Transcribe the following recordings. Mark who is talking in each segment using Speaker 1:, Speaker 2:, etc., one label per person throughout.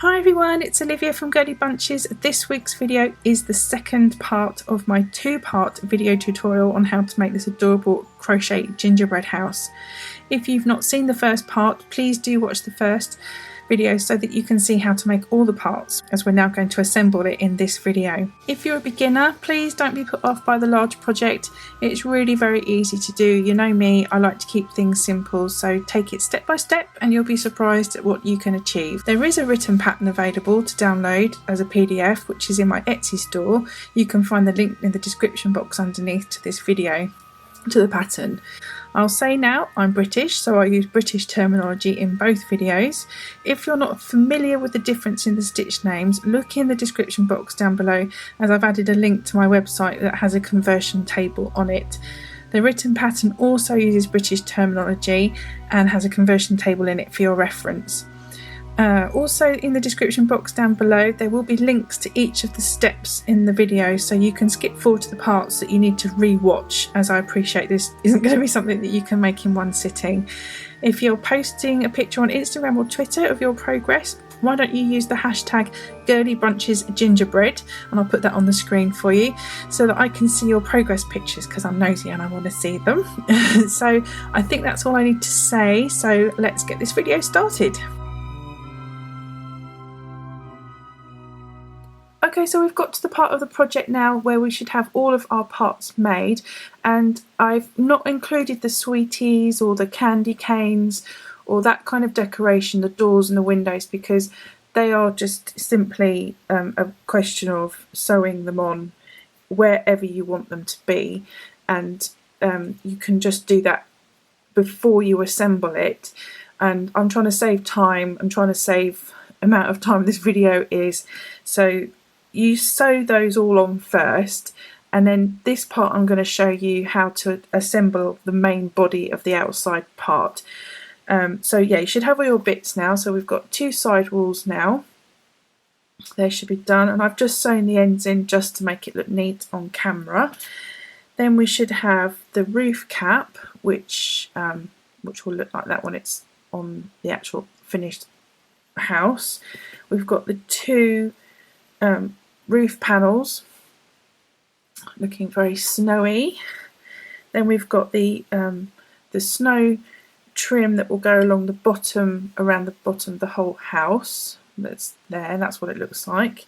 Speaker 1: Hi everyone, it's Olivia from Girlybunches. This week's video is the second part of my two-part video tutorial on how to make this adorable crochet gingerbread house. If you've not seen the first part, please do watch the first video so that you can see how to make all the parts, as we're now going to assemble it in this video. If you're a beginner, please don't be put off by the large project. It's really very easy to do. You know me, I like to keep things simple, so take it step by step and you'll be surprised at what you can achieve. There is a written pattern available to download as a PDF, which is in my Etsy store. You can find the link in the description box underneath to this video, to the pattern. I'll say now I'm British, so I use British terminology in both videos. If you're not familiar with the difference in the stitch names, look in the description box down below, as I've added a link to my website that has a conversion table on it. The written pattern also uses British terminology and has a conversion table in it for your reference. Also in the description box down below there will be links to each of the steps in the video, so you can skip forward to the parts that you need to re-watch, as I appreciate this isn't going to be something that you can make in one sitting. If you're posting a picture on Instagram or Twitter of your progress, why don't you use the hashtag GirlyBunchesGingerbread, and I'll put that on the screen for you so that I can see your progress pictures, because I'm nosy and I want to see them. So I think that's all I need to say, so let's get this video started. Okay, so we've got to the part of the project now where we should have all of our parts made, and I've not included the sweeties or the candy canes or that kind of decoration, the doors and the windows, because they are just simply a question of sewing them on wherever you want them to be, and you can just do that before you assemble it. And I'm trying to save time, I'm trying to save amount of time this video is, so you sew those all on first, and then this part I'm going to show you how to assemble the main body of the outside part. So yeah, you should have all your bits now. So we've got two side walls now, they should be done, and I've just sewn the ends in just to make it look neat on camera. Then we should have the roof cap, which will look like that when it's on the actual finished house. We've got the two roof panels looking very snowy. Then we've got the snow trim that will go along the bottom, around the bottom of the whole house. That's there, that's what it looks like.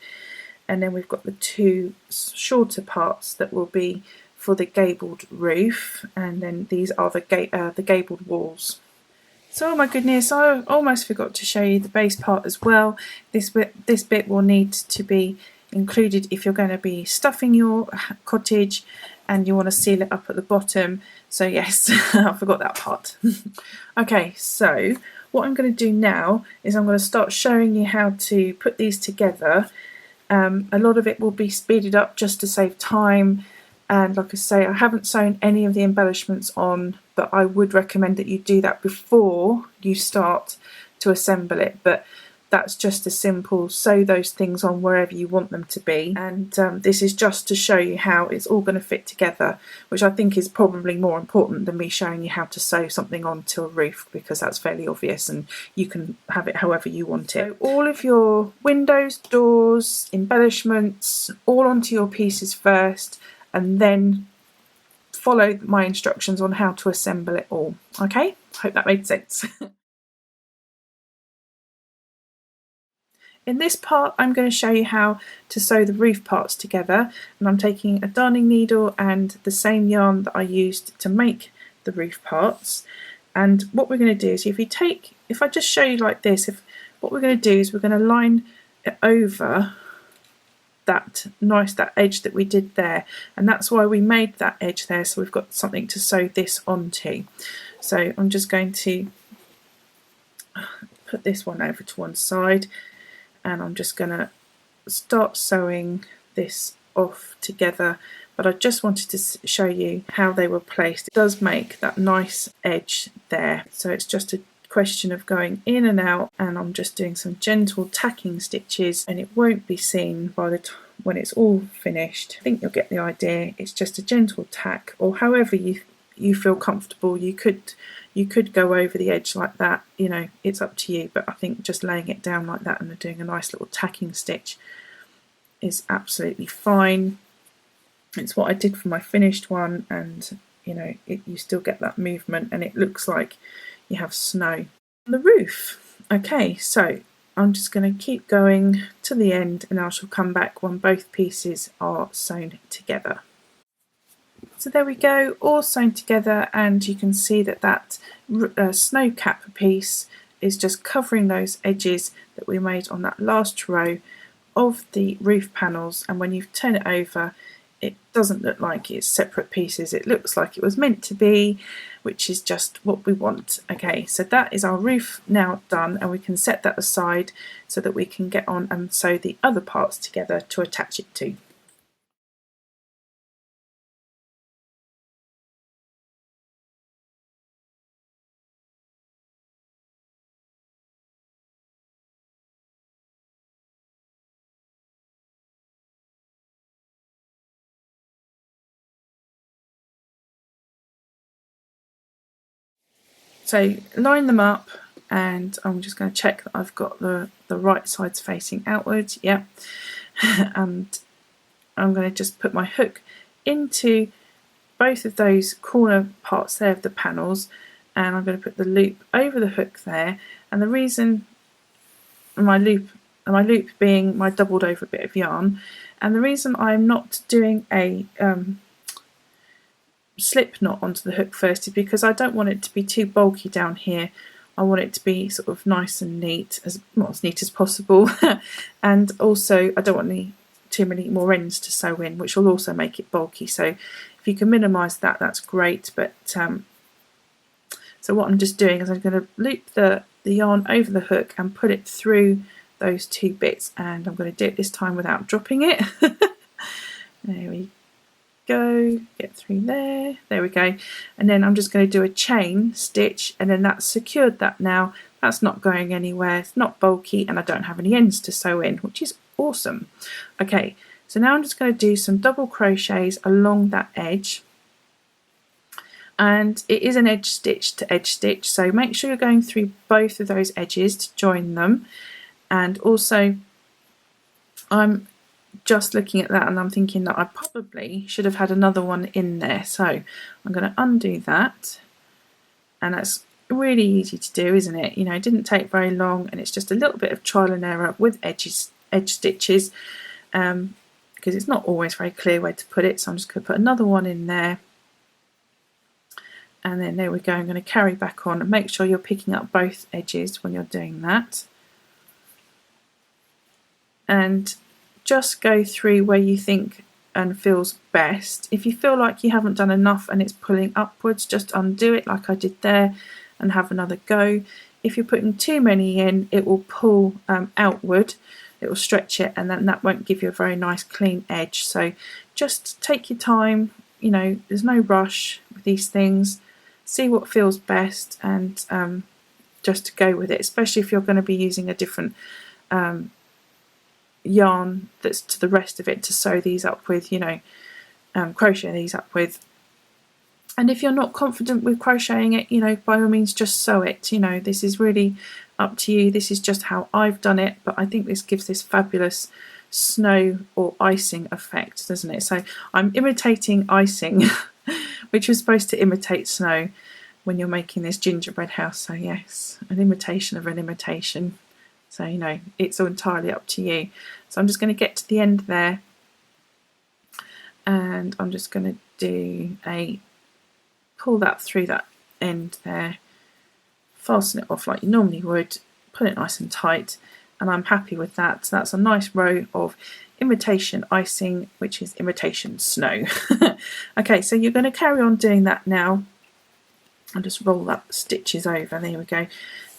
Speaker 1: And then we've got the two shorter parts that will be for the gabled roof, and then these are the gabled walls. So, oh my goodness, I almost forgot to show you the base part as well. This bit will need to be included if you're going to be stuffing your cottage and you want to seal it up at the bottom. So yes, I forgot that part. Okay, so what I'm going to do now is I'm going to start showing you how to put these together. A lot of it will be speeded up just to save time. And like I say, I haven't sewn any of the embellishments on, but I would recommend that you do that before you start to assemble it. But that's just a simple sew those things on wherever you want them to be. And this is just to show you how it's all going to fit together, which I think is probably more important than me showing you how to sew something onto a roof, because that's fairly obvious and you can have it however you want it. So all of your windows, doors, embellishments, all onto your pieces first, and then follow my instructions on how to assemble it all. Okay, hope that made sense. In this part I'm going to show you how to sew the roof parts together, and I'm taking a darning needle and the same yarn that I used to make the roof parts. And what we're going to do is, if I just show you like this, what we're going to do is we're going to line it over that edge that we did there, and that's why we made that edge there, so we've got something to sew this onto. So I'm just going to put this one over to one side, and I'm just going to start sewing this off together, but I just wanted to show you how they were placed. It does make that nice edge there, so it's just a question of going in and out, and I'm just doing some gentle tacking stitches, and it won't be seen by the time when it's all finished. I think you'll get the idea. It's just a gentle tack, or however you you feel comfortable, you could go over the edge like that, you know, it's up to you, but I think just laying it down like that and doing a nice little tacking stitch is absolutely fine. It's what I did for my finished one, and you know, you still get that movement and it looks like you have snow on the roof. Okay, so I'm just going to keep going to the end and I shall come back when both pieces are sewn together. So there we go, all sewn together, and you can see that that snow cap piece is just covering those edges that we made on that last row of the roof panels, and when you turn it over it doesn't look like it's separate pieces, it looks like it was meant to be, which is just what we want. Okay, so that is our roof now done, and we can set that aside so that we can get on and sew the other parts together to attach it to. So line them up, and I'm just going to check that I've got the right sides facing outwards. Yep. And I'm going to just put my hook into both of those corner parts there of the panels, and I'm going to put the loop over the hook there. And the reason my loop being my doubled over bit of yarn, and the reason I'm not doing a slip knot onto the hook first is because I don't want it to be too bulky down here. I want it to be sort of nice and neat, as neat as possible. And also I don't want too many more ends to sew in, which will also make it bulky. So if you can minimise that, that's great. But so what I'm just doing is I'm going to loop the yarn over the hook and put it through those two bits, and I'm going to do it this time without dropping it. There we go, get through there, there we go, and then I'm just going to do a chain stitch, and then that's secured that now. That's not going anywhere, it's not bulky, and I don't have any ends to sew in, which is awesome. Okay, so now I'm just going to do some double crochets along that edge, and it is an edge stitch to edge stitch, so make sure you're going through both of those edges to join them. And also I'm just looking at that and I'm thinking that I probably should have had another one in there, so I'm going to undo that, and that's really easy to do, isn't it? You know, it didn't take very long, and it's just a little bit of trial and error with edge stitches, because it's not always very clear where to put it. So I'm just going to put another one in there, and then there we go. I'm going to carry back on, and make sure you're picking up both edges when you're doing that, and just go through where you think and feels best. If you feel like you haven't done enough and it's pulling upwards, just undo it like I did there and have another go. If you're putting too many in, it will pull outward, it will stretch it, and then that won't give you a very nice clean edge. So just take your time, you know, there's no rush with these things. See what feels best, and just go with it, especially if you're going to be using a different yarn that's to the rest of it to sew these up with, you know, crochet these up with. And if you're not confident with crocheting it, you know, by all means just sew it. You know, this is really up to you. This is just how I've done it, but I think this gives this fabulous snow or icing effect, doesn't it? So I'm imitating icing which was supposed to imitate snow when you're making this gingerbread house. So yes, an imitation of an imitation. So, you know, it's entirely up to you. So I'm just going to get to the end there, and I'm just going to do pull that through that end there, fasten it off like you normally would, put it nice and tight, and I'm happy with that. So that's a nice row of imitation icing, which is imitation snow. Okay, so you're going to carry on doing that now. I'll just roll that stitches over, there we go,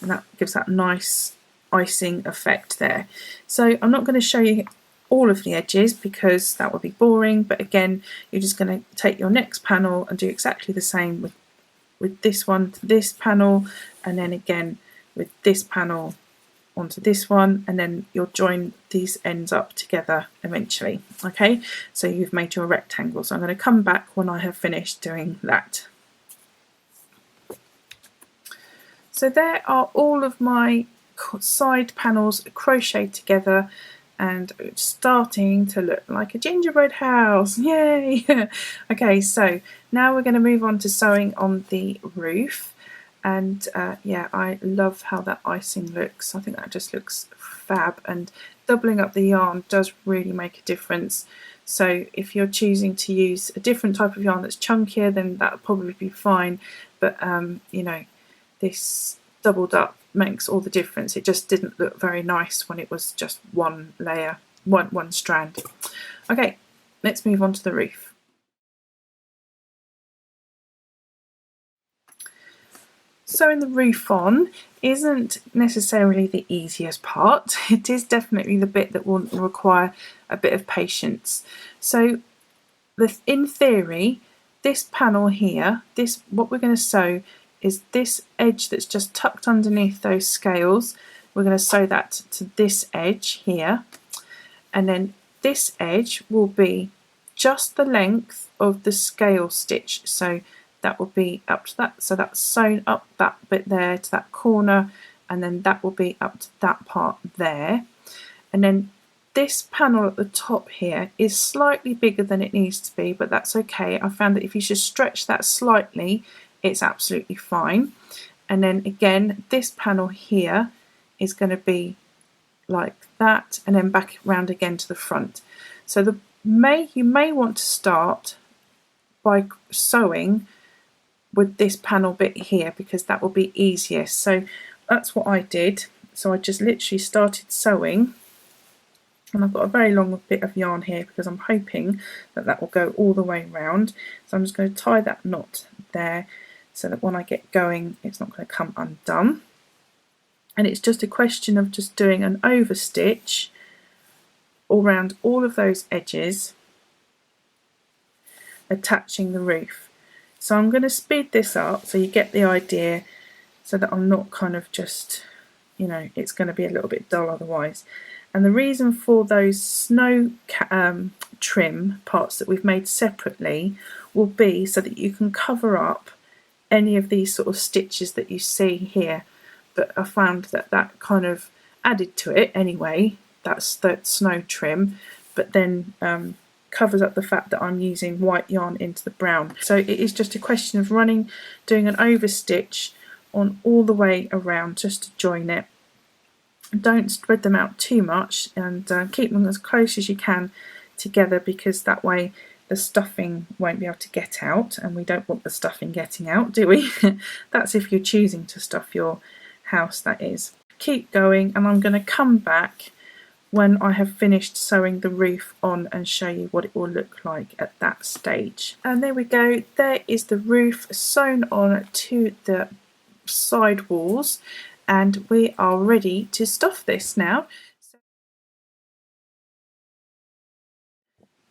Speaker 1: and that gives that nice icing effect there. So I'm not going to show you all of the edges because that would be boring, but again, you're just going to take your next panel and do exactly the same with this one to this panel, and then again with this panel onto this one, and then you'll join these ends up together eventually. Okay, so you've made your rectangle. So I'm going to come back when I have finished doing that. So there are all of my side panels crocheted together, and it's starting to look like a gingerbread house. Yay! Okay, so now we're going to move on to sewing on the roof. And yeah, I love how that icing looks. I think that just looks fab, and doubling up the yarn does really make a difference. So if you're choosing to use a different type of yarn that's chunkier, then that'll probably be fine. But you know, this doubled up makes all the difference. It just didn't look very nice when it was just one layer, one strand. Okay, let's move on to the roof. Sewing the roof on isn't necessarily the easiest part. It is definitely the bit that will require a bit of patience. So in theory, this panel here, what we're going to sew is this edge that's just tucked underneath those scales. We're going to sew that to this edge here, and then this edge will be just the length of the scale stitch, so that will be up to that, so that's sewn up that bit there to that corner, and then that will be up to that part there. And then this panel at the top here is slightly bigger than it needs to be, but that's okay. I found that if you just stretch that slightly, it's absolutely fine. And then again, this panel here is going to be like that, and then back round again to the front. So you may want to start by sewing with this panel bit here, because that will be easiest. So that's what I did. So I just literally started sewing, and I've got a very long bit of yarn here because I'm hoping that that will go all the way round. So I'm just going to tie that knot there so that when I get going it's not going to come undone. And it's just a question of just doing an overstitch all around all of those edges, attaching the roof. So I'm going to speed this up so you get the idea, so that I'm not kind of just, you know, it's going to be a little bit dull otherwise. And the reason for those snow trim parts that we've made separately will be so that you can cover up any of these sort of stitches that you see here. But I found that that kind of added to it anyway. That's that snow trim, but then covers up the fact that I'm using white yarn into the brown. So it is just a question of doing an overstitch on all the way around just to join it. Don't spread them out too much, and keep them as close as you can together, because that way the stuffing won't be able to get out, and we don't want the stuffing getting out, do we? That's if you're choosing to stuff your house, that is. Keep going, and I'm going to come back when I have finished sewing the roof on and show you what it will look like at that stage. And there we go, there is the roof sewn on to the side walls, and we are ready to stuff this now.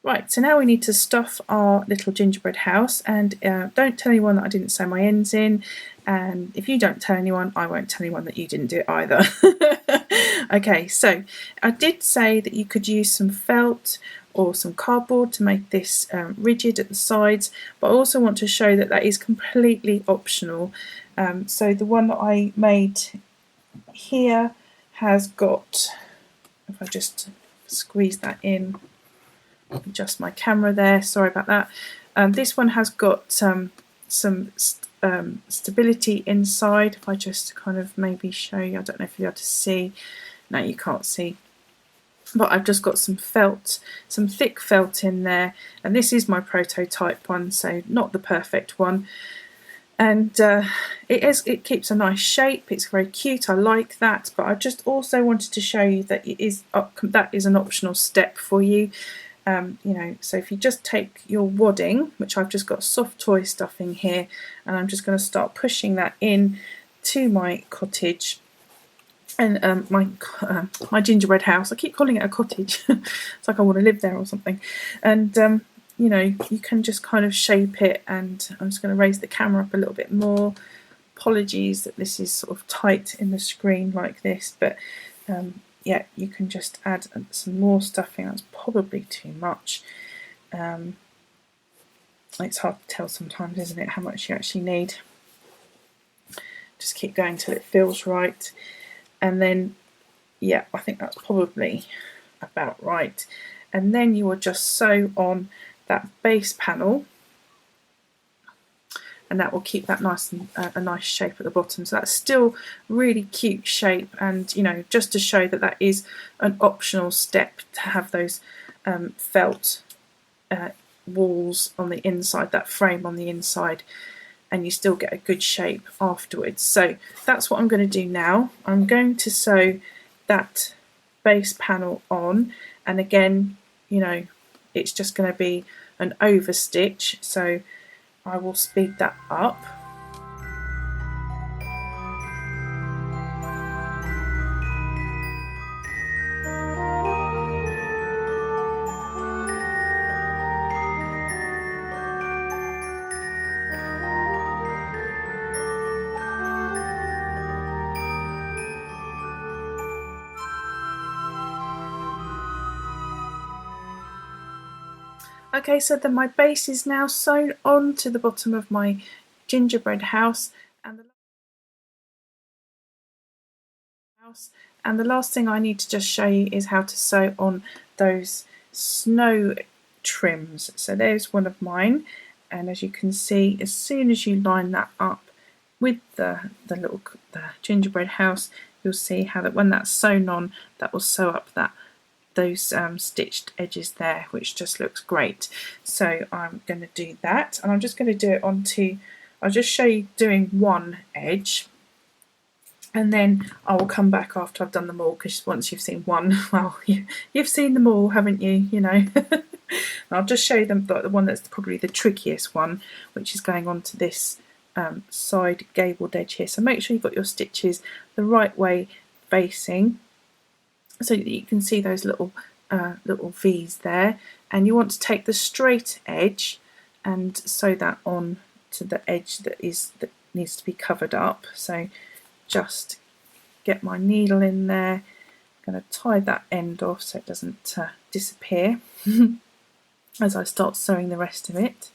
Speaker 1: Right, so now we need to stuff our little gingerbread house, and don't tell anyone that I didn't sew my ends in, and if you don't tell anyone, I won't tell anyone that you didn't do it either. Okay, so I did say that you could use some felt or some cardboard to make this rigid at the sides, but I also want to show that that is completely optional. So the one that I made here has got, if I just squeeze that in, adjust my camera there, sorry about that. This one has got some stability inside. If I just kind of maybe show you, I don't know if you're able to see. No, you can't see. But I've just got some felt, some thick felt in there, and this is my prototype one, so not the perfect one. And it keeps a nice shape. It's very cute. I like that. But I just also wanted to show you that that is an optional step for you. You know, so if you just take your wadding, which I've just got soft toy stuffing here, and I'm just going to start pushing that in to my cottage. And my gingerbread house. I keep calling it a cottage. It's like I want to live there or something. And you know, you can just kind of shape it, and I'm just going to raise the camera up a little bit more. Apologies that this is sort of tight in the screen like this, but yeah, you can just add some more stuffing. That's probably too much. It's hard to tell sometimes, isn't it, how much you actually need. just keep going till it feels right, and then yeah, I think that's probably about right. And then you will just sew on that base panel, and that will keep that nice and a nice shape at the bottom. So that's still really cute shape, and you know, just to show that that is an optional step to have those felt walls on the inside, that frame on the inside, and you still get a good shape afterwards. So that's what I'm going to do now. I'm going to sew that base panel on, and again, you know, it's just going to be an over stitch, so I will speed that up. Okay, so then my base is now sewn on to the bottom of my gingerbread house, and the last thing I need to just show you is how to sew on those snow trims. So there's one of mine, and as you can see, as soon as you line that up with the gingerbread house, you'll see how that when that's sewn on, that will sew up those stitched edges there, which just looks great. So I'm going to do that, and I'm just going to do it onto, I'll just show you doing one edge, and then I will come back after I've done them all, because once you've seen one, well, you've seen them all, haven't you? You know. I'll just show them the one that's probably the trickiest one, which is going on to this side gabled edge here. So make sure you've got your stitches the right way facing, so that you can see those little V's there, and you want to take the straight edge and sew that on to the edge that needs to be covered up. So just get my needle in there. I'm going to tie that end off so it doesn't disappear as I start sewing the rest of it,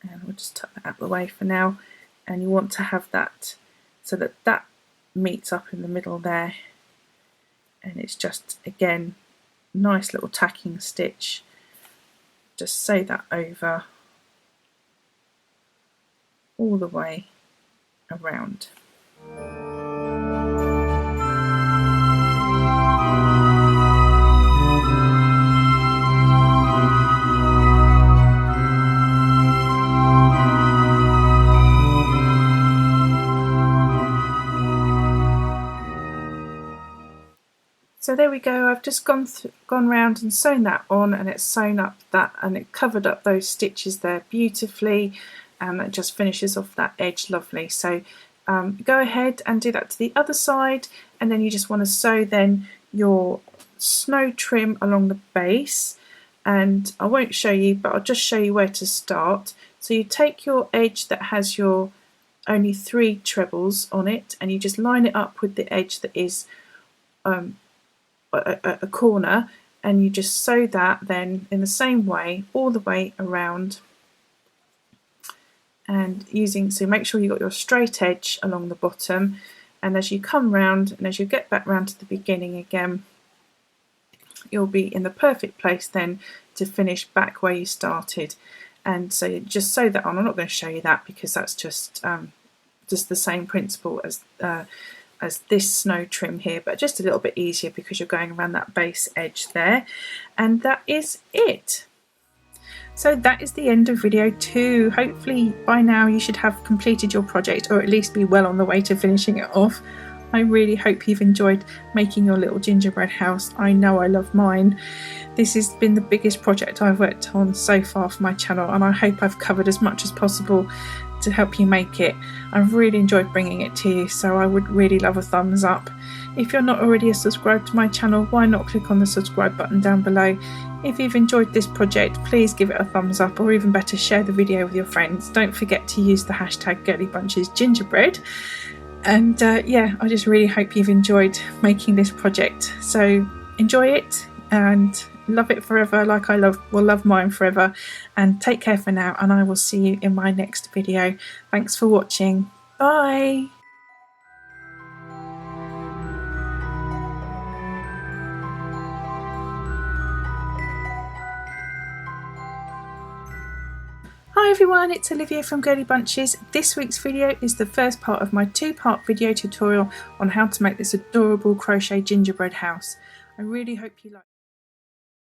Speaker 1: and we'll just tuck that out of the way for now. And you want to have that so that that meets up in the middle there, and it's just, again, nice little tacking stitch. Just sew that over all the way around. So there we go, I've just gone round and sewn that on, and it's sewn up that, and it covered up those stitches there beautifully, and it just finishes off that edge lovely. So go ahead and do that to the other side, and then you just want to sew then your snow trim along the base, and I won't show you, but I'll just show you where to start. So you take your edge that has your only 3 trebles on it, and you just line it up with the edge that is a corner, and you just sew that then in the same way all the way around, and so make sure you've got your straight edge along the bottom, and as you come round and as you get back round to the beginning again, you'll be in the perfect place then to finish back where you started. And so you just sew that on. I'm not going to show you that because that's just the same principle as this snow trim here, but just a little bit easier because you're going around that base edge there. And that is it. So that is the end of video 2. Hopefully by now you should have completed your project, or at least be well on the way to finishing it off. I really hope you've enjoyed making your little gingerbread house. I know I love mine. This has been the biggest project I've worked on so far for my channel, and I hope I've covered as much as possible to help you make it. I've really enjoyed bringing it to you, so I would really love a thumbs up. If you're not already subscribed to my channel, why not click on the subscribe button down below. If you've enjoyed this project, please give it a thumbs up, or even better, share the video with your friends. Don't forget to use the hashtag #GirlyBunchesGingerbread. And yeah, I just really hope you've enjoyed making this project. So enjoy it and love it forever, like I will love mine forever. And take care for now, and I will see you in my next video. Thanks for watching. Bye. Hi everyone, it's Olivia from Girlybunches. This week's video is the first part of my two-part video tutorial on how to make this adorable crochet gingerbread house. I really hope you like it.